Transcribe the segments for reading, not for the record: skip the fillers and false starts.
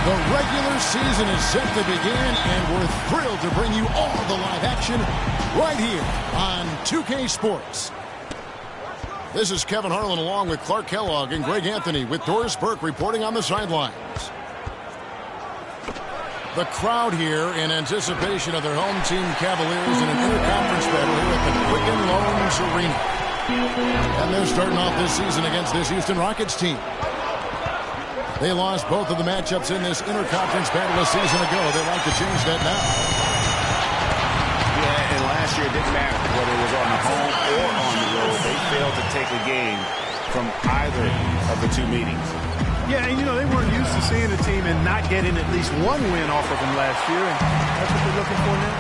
The regular season is set to begin, and we're thrilled to bring you all the live action right here on 2K Sports. This is Kevin Harlan along with Clark Kellogg and Greg Anthony with Doris Burke reporting on the sidelines. The crowd here in anticipation of their home team Cavaliers in an interconference battle here at the Quicken Loans Arena. And they're starting off this season against this Houston Rockets team. They lost both of the matchups in this interconference battle a season ago. They'd like to change that now. Yeah, and last year it didn't matter whether it was on the home or on the road. They failed to take a game from either of the two meetings. Yeah, and you know, they weren't used to seeing a team and not getting at least one win off of them last year, and that's what they're looking for now.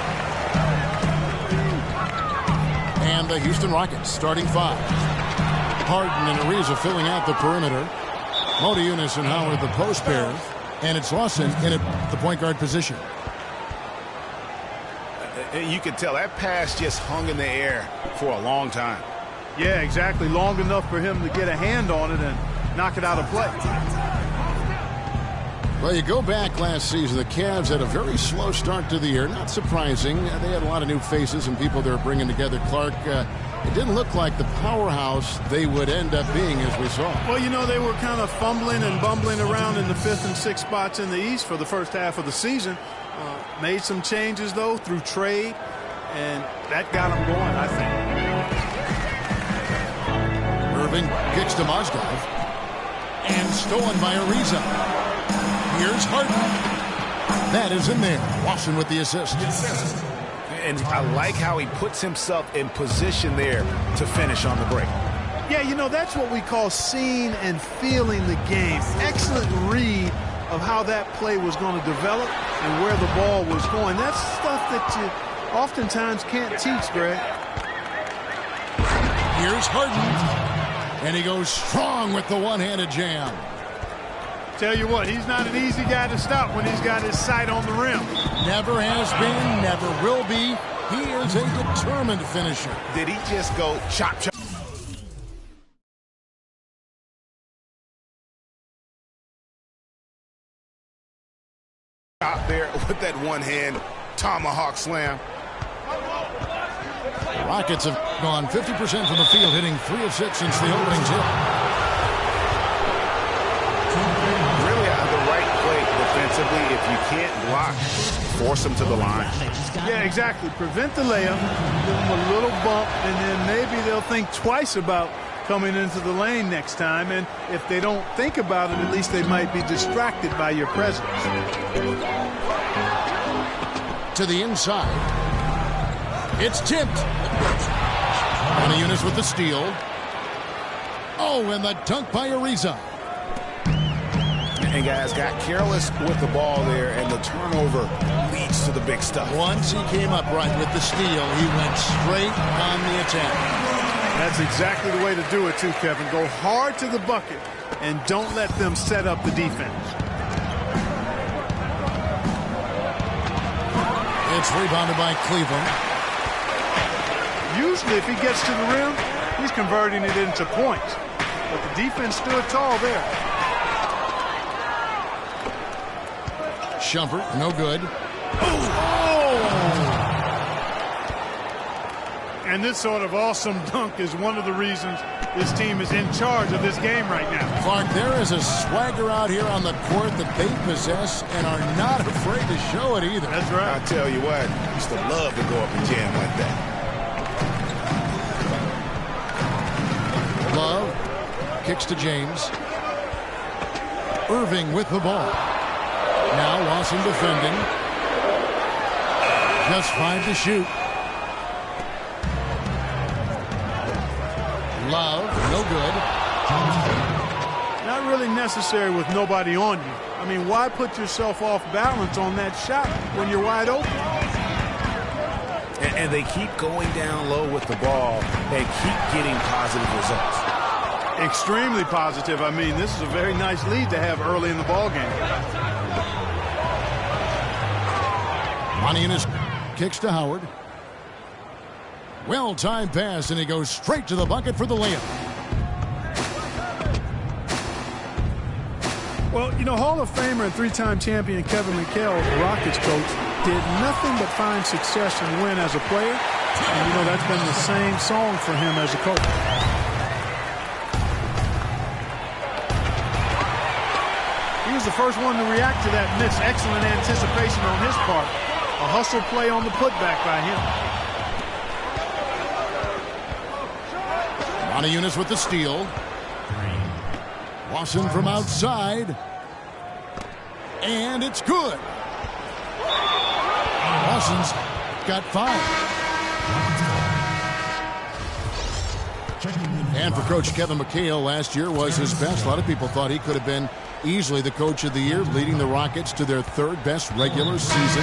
And the Houston Rockets starting five. Harden and Ariza filling out the perimeter. Motiejunas and Howard the post pair, and it's Lawson in at the point guard position. You could tell that pass just hung in the air for a long time. Yeah, exactly. Long enough for him to get a hand on it and knock it out of play. Well, you go back last season, the Cavs had a very slow start to the year. Not surprising. They had a lot of new faces and people they were bringing together. Clark, it didn't look like the powerhouse they would end up being as we saw. Well, you know, they were kind of fumbling and bumbling around in the 5th and 6th spots in the East for the first half of the season. Made some changes, though, through trade, and that got them going, I think. Irving kicks to Mozgov, and stolen by Ariza. Here's Harden. That is in there. Lawson with the assist. And I like how he puts himself in position there to finish on the break. Yeah, you know, that's what we call seeing and feeling the game. Excellent read of how that play was going to develop and where the ball was going. That's stuff that you oftentimes can't teach, Greg. Here's Harden. And he goes strong with the one-handed jam. Tell you what, he's not an easy guy to stop when he's got his sight on the rim. Never has been, never will be. He is a determined finisher. Did he just go chop, chop? Out there with that one-hand tomahawk slam. Rockets have gone 50% from the field, hitting 3 of 6 since the opening tip. Really the right play defensively. If you can't block, force them to the line. Yeah, exactly. Prevent the layup, give them a little bump, and then maybe they'll think twice about coming into the lane next time. And if they don't think about it, at least they might be distracted by your presence. To the inside. It's tipped. Motiejunas with the steal. Oh, and the dunk by Ariza. And guys got careless with the ball there, and the turnover leads to the big stuff. Once he came up right with the steal, he went straight on the attack. That's exactly the way to do it, too, Kevin. Go hard to the bucket and don't let them set up the defense. It's rebounded by Cleveland. Usually, if he gets to the rim, he's converting it into points. But the defense stood tall there. Shumpert, no good. Oh! And this sort of awesome dunk is one of the reasons this team is in charge of this game right now. Clark, there is a swagger out here on the court that they possess and are not afraid to show it either. That's right. I'll tell you what, I used to love to go up and jam like that. Love kicks to James. Irving with the ball. Now Lawson defending. Just 5 to shoot. Love, no good. Not really necessary with nobody on you. I mean, why put yourself off balance on that shot when you're wide open? And they keep going down low with the ball and keep getting positive results. Extremely positive. I mean, this is a very nice lead to have early in the ball game. Motiejunas kicks to Howard. Well-timed pass, and he goes straight to the bucket for the layup. Well, you know, Hall of Famer and three-time champion Kevin McHale, the Rockets coach, did nothing but find success and win as a player. And, you know, that's been the same song for him as a coach. He was the first one to react to that miss. Excellent anticipation on his part. A hustle play on the putback by him. Motiejunas with the steal. Lawson from outside. And it's good. Lawson's got 5. And for Coach Kevin McHale, last year was his best. A lot of people thought he could have been easily the coach of the year, leading the Rockets to their 3rd best regular season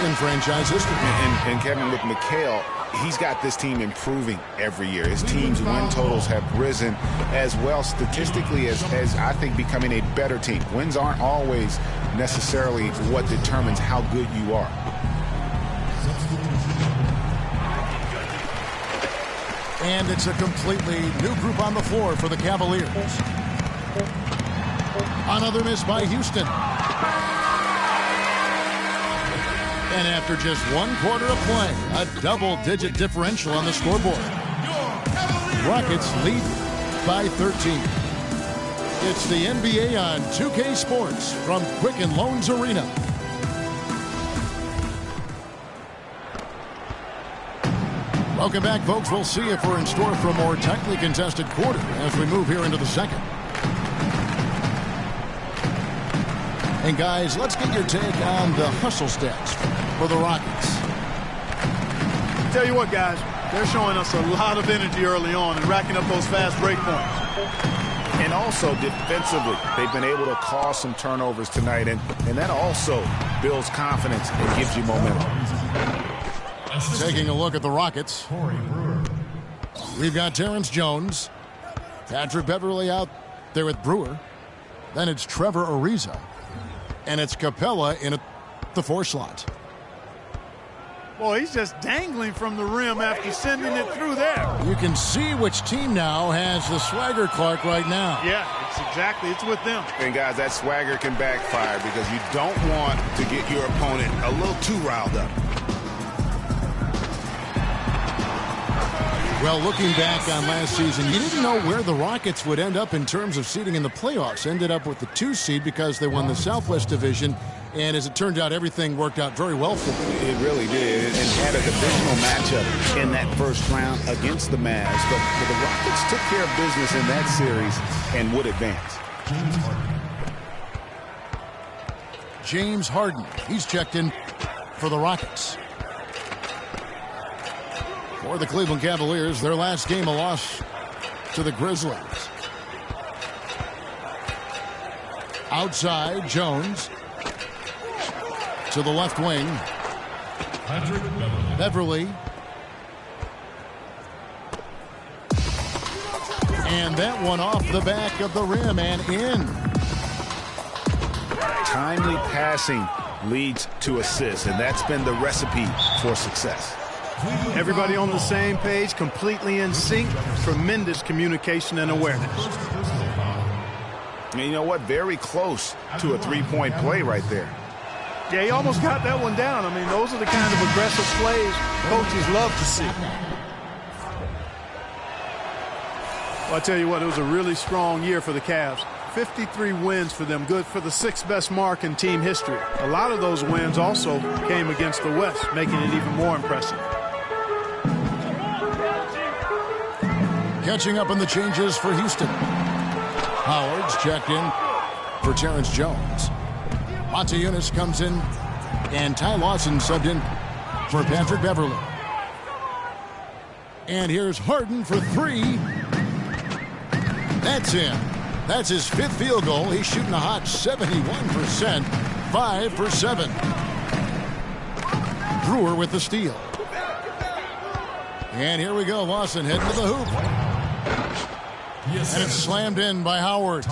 in franchise history. And Kevin, with McHale, he's got this team improving every year. His team's win totals have risen as well statistically as I think becoming a better team. Wins aren't always necessarily what determines how good you are. And it's a completely new group on the floor for the Cavaliers. Another miss by Houston. And after just 1 quarter of play, a double-digit differential on the scoreboard. Rockets lead by 13. It's the NBA on 2K Sports from Quicken Loans Arena. Welcome back, folks. We'll see if we're in store for a more tightly contested quarter as we move here into the second. And guys, let's get your take on the hustle stats for the Rockets. Tell you what, guys, they're showing us a lot of energy early on and racking up those fast break points. And also defensively, they've been able to cause some turnovers tonight, and that also builds confidence and gives you momentum. Taking a look at the Rockets, we've got Terrence Jones, Patrick Beverley out there with Brewer. Then it's Trevor Ariza, and it's Capella in the 4 slot. Boy, he's just dangling from the rim after sending it through there. You can see which team now has the swagger Clark right now. Yeah, it's with them. And guys, that swagger can backfire because you don't want to get your opponent a little too riled up. Well, looking back on last season, you didn't know where the Rockets would end up in terms of seeding in the playoffs. Ended up with the 2 seed because they won the Southwest Division. And as it turned out, everything worked out very well for them. It really did. And had a divisional matchup in that first round against the Mavs. But the Rockets took care of business in that series and would advance. James Harden. He's checked in for the Rockets. For the Cleveland Cavaliers, their last game a loss to the Grizzlies. Outside, Jones. To the left wing. Beverley. And that one off the back of the rim and in. Timely passing leads to assists, and that's been the recipe for success. Everybody on the same page, completely in sync. Tremendous communication and awareness. And you know what? Very close to a three-point play right there. Yeah, he almost got that one down. I mean, those are the kind of aggressive plays coaches love to see. Well, I tell you what, it was a really strong year for the Cavs. 53 wins for them, good for the 6th best mark in team history. A lot of those wins also came against the West, making it even more impressive. Catching up on the changes for Houston. Howard's checked in for Terrence Jones. Motiejunas comes in, and Ty Lawson subbed in for Patrick Beverley. And here's Harden for 3. That's in. That's his 5th field goal. He's shooting a hot 71%, 5 for 7. Brewer with the steal. And here we go. Lawson heading to the hoop. Yes, and it's slammed in by Howard.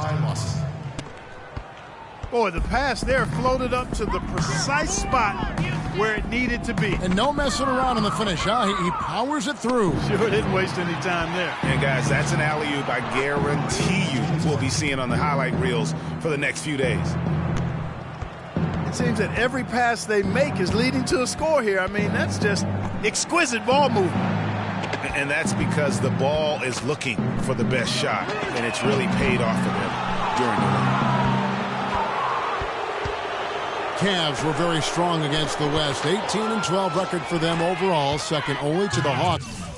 Boy, the pass there floated up to the precise spot where it needed to be. And no messing around in the finish, huh? He powers it through. Sure didn't waste any time there. And guys, that's an alley-oop. I guarantee you fans will be seeing on the highlight reels for the next few days. It seems that every pass they make is leading to a score here. I mean, that's just exquisite ball movement. And that's because the ball is looking for the best shot, and it's really paid off for them during the run. Cavs were very strong against the West. 18-12 record for them overall, second only to the Hawks.